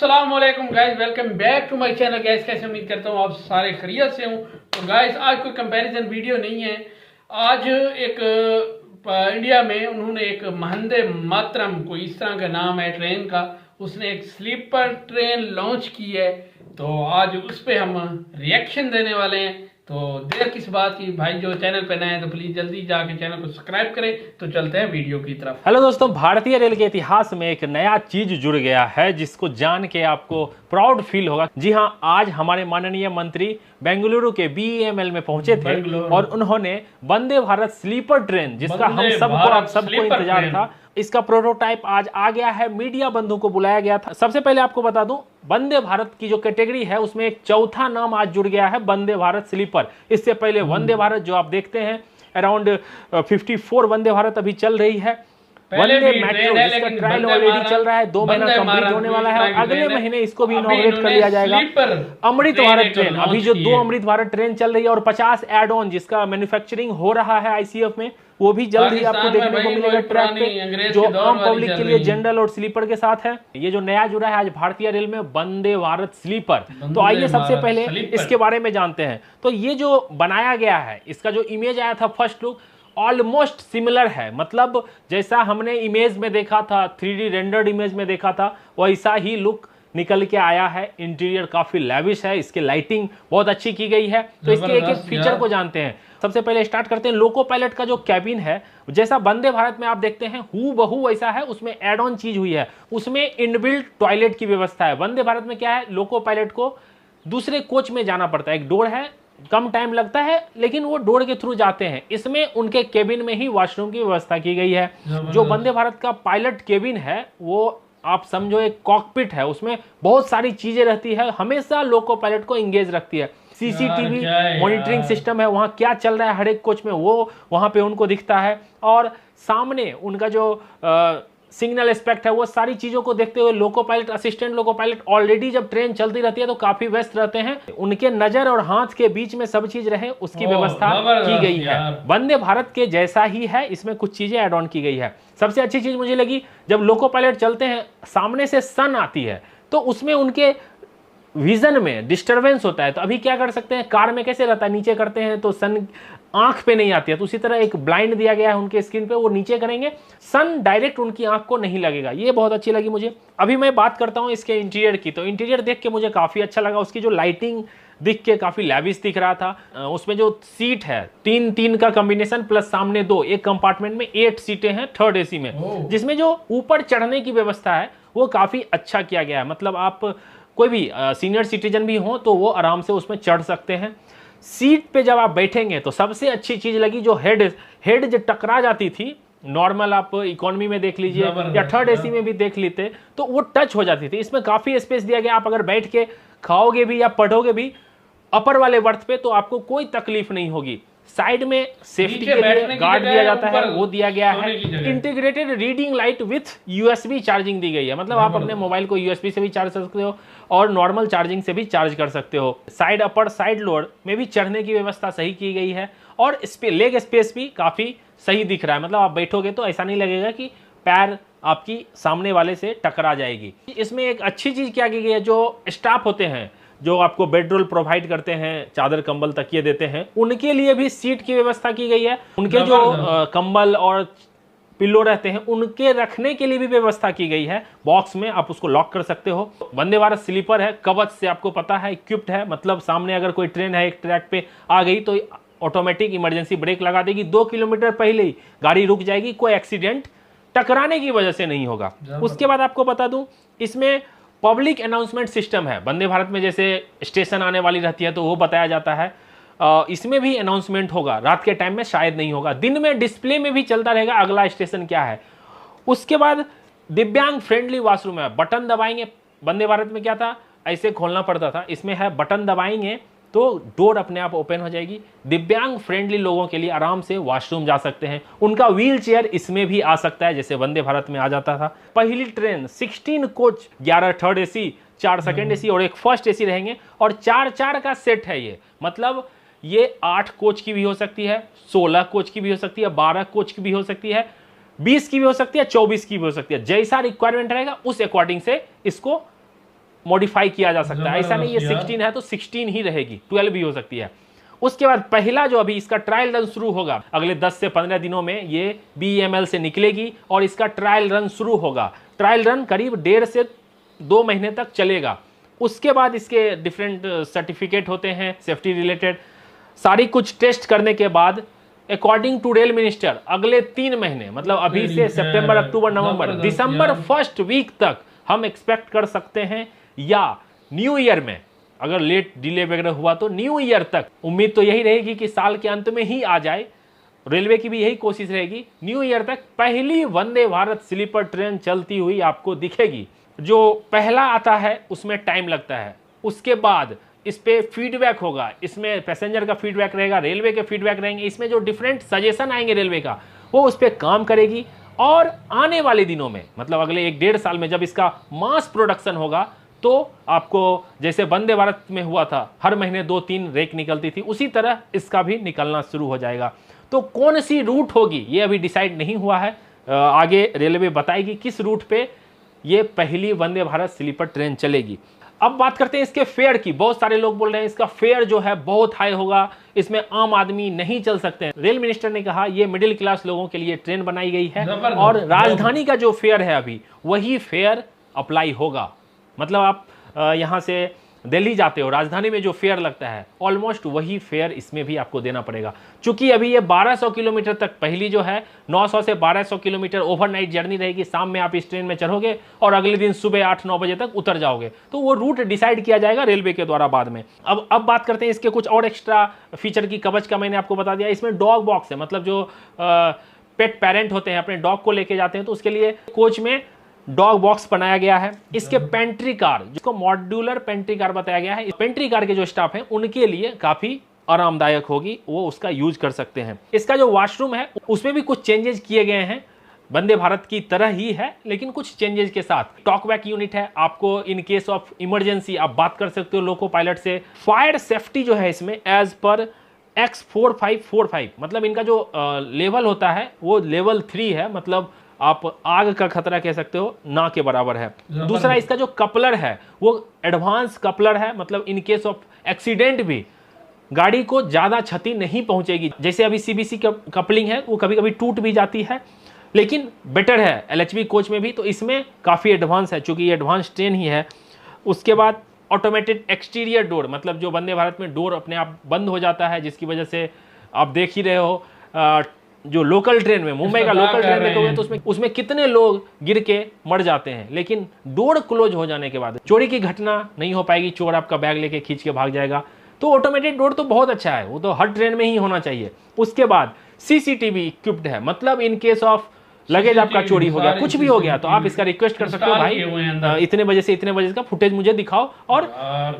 अस्सलाम वालेकुम guys, welcome back to my channel guys. कैसे उम्मीद करता हूँ आप सारे खैरियत से हूँ। तो गाइस आज कोई कंपैरिजन वीडियो नहीं है। आज एक इंडिया में उन्होंने एक वंदे मातरम, कोई इस तरह का नाम है ट्रेन का, उसने एक स्लीपर ट्रेन लॉन्च की है। तो आज उस पर हम रिएक्शन देने वाले हैं। तो देर किस बात की, भाई जो चैनल पे नए हैं तो प्लीज जल्दी जाके चैनल को सब्सक्राइब करें। तो चलते हैं वीडियो की तरफ। हेलो दोस्तों, भारतीय रेल के इतिहास में एक नया चीज जुड़ गया है जिसको जान के आपको प्राउड फील होगा। जी हाँ, आज हमारे माननीय मंत्री बेंगलुरु के BEML में पहुंचे थे और उन्होंने वंदे भारत स्लीपर ट्रेन, जिसका हम सबको इंतजार था, इसका प्रोटोटाइप आज आ गया है। मीडिया बंधु को बुलाया गया था। सबसे पहले आपको बता दूं, वंदे भारत की जो कैटेगरी है उसमें एक चौथा नाम आज जुड़ गया है, वंदे भारत स्लीपर। इससे पहले वंदे भारत जो आप देखते हैं अराउंड 54 वंदे भारत अभी चल रही है। वंदे मेट्रो जिसका ट्रायल ऑलरेडी चल रहा है, 2 महीना कंप्लीट होने वाला है और अगले महीने इसको भी इनॉग्रेट कर लिया जाएगा। अमृत भारत ट्रेन, अभी जो 2 अमृत भारत ट्रेन चल रही है और 50 एड ऑन जिसका मैन्युफैक्चरिंग हो रहा है ICF में, वो भी जल्द ही आपको देखने को मिलेगा ट्रैक पे, जो आम पब्लिक के लिए जनरल और स्लीपर के साथ है। ये जो नया जुड़ा है आज भारतीय रेल में, वंदे भारत स्लीपर। तो आइए सबसे पहले इसके बारे में जानते हैं। तो ये जो बनाया गया है, इसका जो इमेज आया था फर्स्ट लुक ऑलमोस्ट सिमिलर है। मतलब जैसा हमने इमेज में देखा था, 3D रेंडर्ड इमेज में देखा था, वैसा ही लुक निकल के आया है। इंटीरियर काफी लैविश है, इसकी लाइटिंग बहुत अच्छी की गई है। तो इसके एक एक फीचर को जानते हैं। सबसे पहले स्टार्ट करते हैं लोको पायलट का जो कैबिन है, जैसा वंदे भारत में आप देखते हैं हूबहू वैसा है। उसमें एड ऑन चीज हुई है, उसमें इनबिल्ट टॉयलेट की व्यवस्था है। वंदे भारत में क्या है, लोको पायलट को दूसरे कोच में जाना पड़ता है। एक डोर है, कम टाइम लगता है लेकिन वो डोर के थ्रू जाते हैं। इसमें उनके केबिन में ही वॉशरूम की व्यवस्था की गई है। जो वंदे भारत का पायलट केबिन है वो आप समझो एक कॉकपिट है, उसमें बहुत सारी चीजें रहती है, हमेशा लोको पायलट को एंगेज रखती है। CCTV मॉनिटरिंग सिस्टम है, वहां क्या चल रहा है हर एक कोच में वो वहां पे उनको दिखता है। और सामने उनका जो सिग्नल एस्पेक्ट है, वो सारी चीजों को देखते हुए loco pilot, assistant loco pilot already जब ट्रेन चलती रहती है तो काफी व्यस्त रहते हैं। उनके नजर और हाथ के बीच में सब चीज रहे, उसकी व्यवस्था की गई है। वंदे भारत के जैसा ही है, इसमें कुछ चीजें ऐड ऑन की गई है। सबसे अच्छी चीज मुझे लगी, जब लोको पायलट चलते हैं सामने से सन आती है तो उसमें उनके विजन में डिस्टरबेंस होता है। तो अभी क्या कर सकते हैं, कार में कैसे रहता है, नीचे करते हैं तो सन आंख पे नहीं आती है, तो उसी तरह एक ब्लाइंड दिया गया है उनके स्क्रीन पे, वो नीचे करेंगे, सन डायरेक्ट उनकी आंख को नहीं लगेगा। ये बहुत अच्छी लगी मुझे। अभी मैं बात करता हूं इसके इंटीरियर की। तो इंटीरियर देख के मुझे काफी अच्छा लगा। उसकी जो लाइटिंग दिख के काफी लैविश दिख रहा था। उसमें जो सीट है 3-3 का कॉम्बिनेशन प्लस सामने 2, एक कंपार्टमेंट में 8 सीटें हैं थर्ड AC में, जिसमें जो ऊपर चढ़ने की व्यवस्था है वो काफी अच्छा किया गया है। मतलब आप कोई भी सीनियर सिटीजन भी हो तो वो आराम से उसमें चढ़ सकते हैं। सीट पे जब आप बैठेंगे तो सबसे अच्छी चीज लगी, जो हेड जो टकरा जाती थी, नॉर्मल आप इकोनॉमी में देख लीजिए या थर्ड AC में भी देख लेते तो वो टच हो जाती थी। इसमें काफी स्पेस दिया गया। आप अगर बैठ के खाओगे भी या पढ़ोगे भी अपर वाले बर्थ पे तो आपको कोई तकलीफ नहीं होगी। साइड में सेफ्टी के लिए गार्ड दिया जाता है, वो दिया गया है। Integrated reading light with USB charging दी गई है। मतलब आप अपने मोबाइल को USB से भी चार्ज कर सकते हो और नॉर्मल चार्जिंग से भी चार्ज कर सकते हो। साइड अपर साइड लोअर में भी चढ़ने की व्यवस्था सही की गई है और लेग स्पेस भी काफी सही दिख रहा है। मतलब आप बैठोगे तो ऐसा नहीं लगेगा कि पैर आपकी सामने वाले से टकरा जाएगी। इसमें एक अच्छी चीज क्या की गई है, जो स्टाफ होते हैं जो आपको बेड रोल प्रोवाइड करते हैं, चादर कंबल तकिए देते हैं, उनके लिए भी सीट की व्यवस्था की गई है। उनके जो कंबल और पिल्लो रहते हैं उनके रखने के लिए भी व्यवस्था की गई है। बॉक्स में आप उसको लॉक कर सकते हो। वंदे भारत स्लीपर है, कवच से आपको पता है इक्विप्ड है। मतलब सामने अगर कोई ट्रेन है एक ट्रैक पे आ गई तो ऑटोमेटिक इमरजेंसी ब्रेक लगा देगी, 2 किलोमीटर पहले ही गाड़ी रुक जाएगी, कोई एक्सीडेंट टकराने की वजह से नहीं होगा। उसके बाद आपको बता दूं, इसमें पब्लिक अनाउंसमेंट सिस्टम है। वंदे भारत में जैसे स्टेशन आने वाली रहती है तो वो बताया जाता है, इसमें भी अनाउंसमेंट होगा। रात के टाइम में शायद नहीं होगा, दिन में डिस्प्ले में भी चलता रहेगा अगला स्टेशन क्या है। उसके बाद दिव्यांग फ्रेंडली वॉशरूम है। बटन दबाएंगे, वंदे भारत में क्या था, ऐसे खोलना पड़ता था, इसमें है बटन दबाएंगे तो डोर अपने आप ओपन हो जाएगी। दिव्यांग फ्रेंडली लोगों के लिए आराम से वॉशरूम जा सकते हैं। उनका व्हील चेयर इसमें भी आ सकता है, जैसे वंदे भारत में आ जाता था। पहली train 16 coach, 11 third AC, 4 second AC और एक फर्स्ट AC रहेंगे और 4-4 का सेट है ये। मतलब ये 8 कोच की भी हो सकती है, 16 कोच की भी हो सकती है, 12 कोच की भी हो सकती है, 20 की भी हो सकती है, 24 की भी हो सकती है। जैसा रिक्वायरमेंट रहेगा उस अकॉर्डिंग से इसको मॉडिफाई किया जा सकता है। ऐसा नहीं ये 16 है तो 16 ही रहेगी, 12 भी हो सकती है। उसके बाद पहला जो अभी इसका ट्रायल रन शुरू होगा, अगले 10 से 15 दिनों में ये BEML से निकलेगी और इसका ट्रायल रन शुरू होगा। ट्रायल रन करीब 1.5 से 2 महीने तक चलेगा। उसके बाद इसके डिफरेंट सर्टिफिकेट होते हैं सेफ्टी रिलेटेड, सारी कुछ टेस्ट करने के बाद अकॉर्डिंग टू रेल मिनिस्टर अगले 3 महीने, मतलब अभी से सितंबर, अक्टूबर, नवंबर, दिसंबर फर्स्ट वीक तक हम एक्सपेक्ट कर सकते हैं, या न्यू ईयर में अगर लेट डिले वगैरह हुआ तो न्यू ईयर तक। उम्मीद तो यही रहेगी कि साल के अंत में ही आ जाए, रेलवे की भी यही कोशिश रहेगी, न्यू ईयर तक पहली वंदे भारत स्लीपर ट्रेन चलती हुई आपको दिखेगी। जो पहला आता है उसमें टाइम लगता है, उसके बाद इस पे फीडबैक होगा, इसमें पैसेंजर का फीडबैक रहेगा, रेलवे के फीडबैक रहेंगे, इसमें जो डिफरेंट सजेशन आएंगे रेलवे का, वो उस पर काम करेगी। और आने वाले दिनों में, मतलब अगले 1-1.5 साल में जब इसका मास प्रोडक्शन होगा, तो आपको जैसे वंदे भारत में हुआ था हर महीने 2-3 रेक निकलती थी, उसी तरह इसका भी निकलना शुरू हो जाएगा। तो कौन सी रूट होगी ये अभी डिसाइड नहीं हुआ है, आगे रेलवे बताएगी किस रूट पे ये पहली वंदे भारत स्लीपर ट्रेन चलेगी। अब बात करते हैं इसके फेयर की। बहुत सारे लोग बोल रहे हैं इसका फेयर जो है बहुत हाई होगा, इसमें आम आदमी नहीं चल सकते हैं। रेल मिनिस्टर ने कहा ये मिडिल क्लास लोगों के लिए ट्रेन बनाई गई है और राजधानी का जो फेयर है अभी वही फेयर अप्लाई होगा। मतलब आप यहाँ से दिल्ली जाते हो, राजधानी में जो फेयर लगता है ऑलमोस्ट वही फेयर इसमें भी आपको देना पड़ेगा। चूंकि अभी ये 1200 किलोमीटर तक, पहली जो है 900 से 1200 किलोमीटर ओवरनाइट जर्नी रहेगी, शाम में आप इस ट्रेन में चढ़ोगे और अगले दिन सुबह 8-9 बजे तक उतर जाओगे, तो वो रूट डिसाइड किया जाएगा रेलवे के द्वारा बाद में। अब बात करते हैं इसके कुछ और एक्स्ट्रा फीचर की। कवच का मैंने आपको बता दिया, इसमें डॉग बॉक्स है, मतलब जो पेट पेरेंट होते हैं अपने डॉग को लेके जाते हैं तो उसके लिए कोच में डॉग बॉक्स बनाया गया है। इसके पेंट्री कार, जिसको मॉड्यूलर पेंट्री कार बताया गया है, पेंट्री कार के जो स्टाफ हैं उनके लिए काफी आरामदायक होगी, वो उसका यूज कर सकते हैं। इसका जो वॉशरूम है उसमें भी कुछ चेंजेस किए गए हैं, वंदे भारत की तरह ही है लेकिन कुछ चेंजेस के साथ। टॉक बैक यूनिट है, आपको इन केस ऑफ इमरजेंसी आप बात कर सकते हो लोको पायलट से। फायर सेफ्टी जो है इसमें एज पर X4545, मतलब इनका जो लेवल होता है वो लेवल 3 है, मतलब आप आग का खतरा कह सकते हो ना के बराबर है। दूसरा इसका जो कपलर है वो एडवांस कपलर है, मतलब इन केस ऑफ एक्सीडेंट भी गाड़ी को ज़्यादा क्षति नहीं पहुंचेगी। जैसे अभी CBC कपलिंग है वो कभी कभी टूट भी जाती है, लेकिन बेटर है LHB कोच में भी, तो इसमें काफ़ी एडवांस है चूँकि ये एडवांस ट्रेन ही है। उसके बाद ऑटोमेटेड एक्सटीरियर डोर, मतलब जो वंदे भारत में डोर अपने आप बंद हो जाता है, जिसकी वजह से आप देख ही रहे हो जो लोकल ट्रेन में, मुंबई का लोकल ट्रेन देखोगे तो उसमें कितने लोग गिर के मर जाते हैं, लेकिन डोर क्लोज हो जाने के बाद चोरी की घटना नहीं हो पाएगी, चोर आपका बैग लेके खींच के भाग जाएगा। तो ऑटोमेटेड डोर तो बहुत अच्छा है, वो तो हर ट्रेन में ही होना चाहिए। उसके बाद CCTV इक्विप्ड है, मतलब इन केस ऑफ लगेज आपका चोरी हो गया, कुछ भी हो गया, तो आप इसका रिक्वेस्ट कर सकते हो, भाई इतने बजे से इतने बजे का फुटेज मुझे दिखाओ, और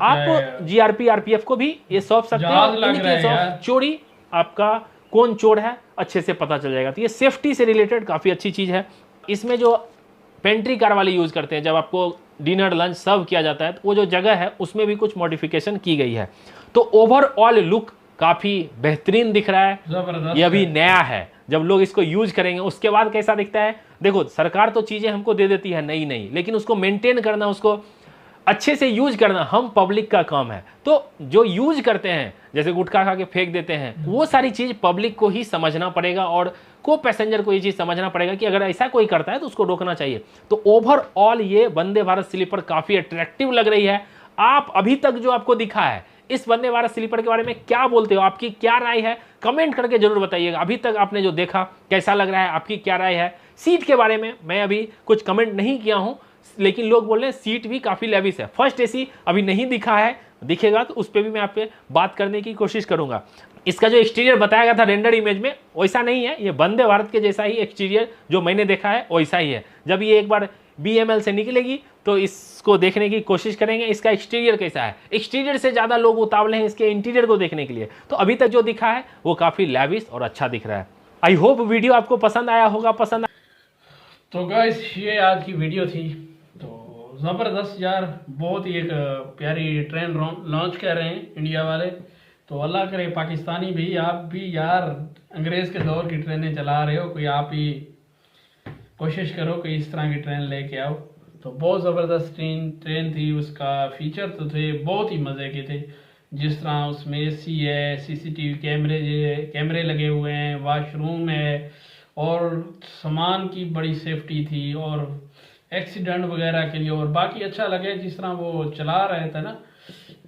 आप GRP RPF को भी ये सौंप सकते हो। इन केस ऑफ चोरी आपका कौन चोर है अच्छे से पता चल जाएगा। तो ये सेफ्टी से रिलेटेड काफ़ी अच्छी चीज़ है। इसमें जो पेंट्री कार वाले यूज़ करते हैं, जब आपको डिनर लंच सर्व किया जाता है तो वो जो जगह है उसमें भी कुछ मॉडिफिकेशन की गई है। तो ओवरऑल लुक काफ़ी बेहतरीन दिख रहा है। ये अभी नया है, जब लोग इसको यूज करेंगे उसके बाद कैसा दिखता है। देखो सरकार तो चीज़ें हमको दे देती है नई नई, लेकिन उसको मेंटेन करना, उसको अच्छे से यूज करना हम पब्लिक का काम है। तो जो यूज करते हैं, जैसे गुटखा खा के फेंक देते हैं, वो सारी चीज़ पब्लिक को ही समझना पड़ेगा और को पैसेंजर को ये चीज़ समझना पड़ेगा कि अगर ऐसा कोई करता है तो उसको रोकना चाहिए। तो ओवरऑल ये वंदे भारत स्लीपर काफ़ी अट्रैक्टिव लग रही है। आप अभी तक जो आपको दिखा है इस वंदे भारत स्लीपर के बारे में क्या बोलते हो, आपकी क्या राय है, कमेंट करके जरूर बताइएगा। अभी तक आपने जो देखा कैसा लग रहा है, आपकी क्या राय है। सीट के बारे में मैं अभी कुछ कमेंट नहीं किया हूं, लेकिन लोग बोल रहे हैं सीट भी काफ़ी लेविस है। फर्स्ट AC अभी नहीं दिखा है, दिखेगा तो उस पर भी मैं आप पे बात करने की कोशिश करूंगा। इसका जो एक्सटीरियर बताया गया था रेंडर इमेज में वैसा नहीं है, ये वंदे भारत के जैसा ही एक्सटीरियर जो मैंने देखा है वैसा ही है। जब ये एक बार BEML से निकलेगी तो इसको देखने की कोशिश करेंगे इसका एक्सटीरियर कैसा है। एक्सटीरियर से ज़्यादा लोग उतावले हैं इसके इंटीरियर को देखने के लिए। तो अभी तक जो दिखा है वो काफ़ी लेविस और अच्छा दिख रहा है। आई होप वीडियो आपको पसंद आया होगा। तो गाइस ये आज की वीडियो थी, तो ज़बरदस्त यार, बहुत ही एक प्यारी ट्रेन लॉन्च कर रहे हैं इंडिया वाले। तो अल्लाह करे पाकिस्तानी भी, आप भी यार अंग्रेज़ के दौर की ट्रेनें चला रहे हो, कोई आप ही कोशिश करो कि इस तरह की ट्रेन लेके आओ। तो बहुत ज़बरदस्त ट्रेन थी। उसका फीचर तो थे बहुत ही मज़े के थे, जिस तरह उसमें एसी है, सीसीटीवी कैमरे लगे हुए हैं, वॉशरूम है, और सामान की बड़ी सेफ्टी थी, और एक्सीडेंट वगैरह के लिए। और बाकी अच्छा लगे जिस तरह वो चला रहे थे ना,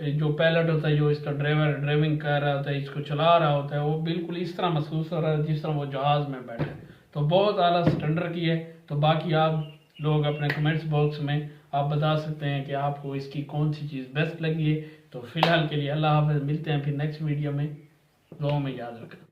जो पायलट होता है, जो इसका ड्राइविंग कर रहा होता है, इसको चला रहा होता है, वो बिल्कुल इस तरह महसूस हो रहा है जिस तरह वो जहाज़ में बैठे। तो बहुत आला स्टैंडर्ड की है। तो बाकी आप लोग अपने कमेंट्स बॉक्स में आप बता सकते हैं कि आपको इसकी कौन सी चीज़ बेस्ट लगी है। तो फिलहाल के लिए अल्लाह हाफ़िज़, मिलते हैं फिर नेक्स्ट वीडियो में। दुआ में याद रखना।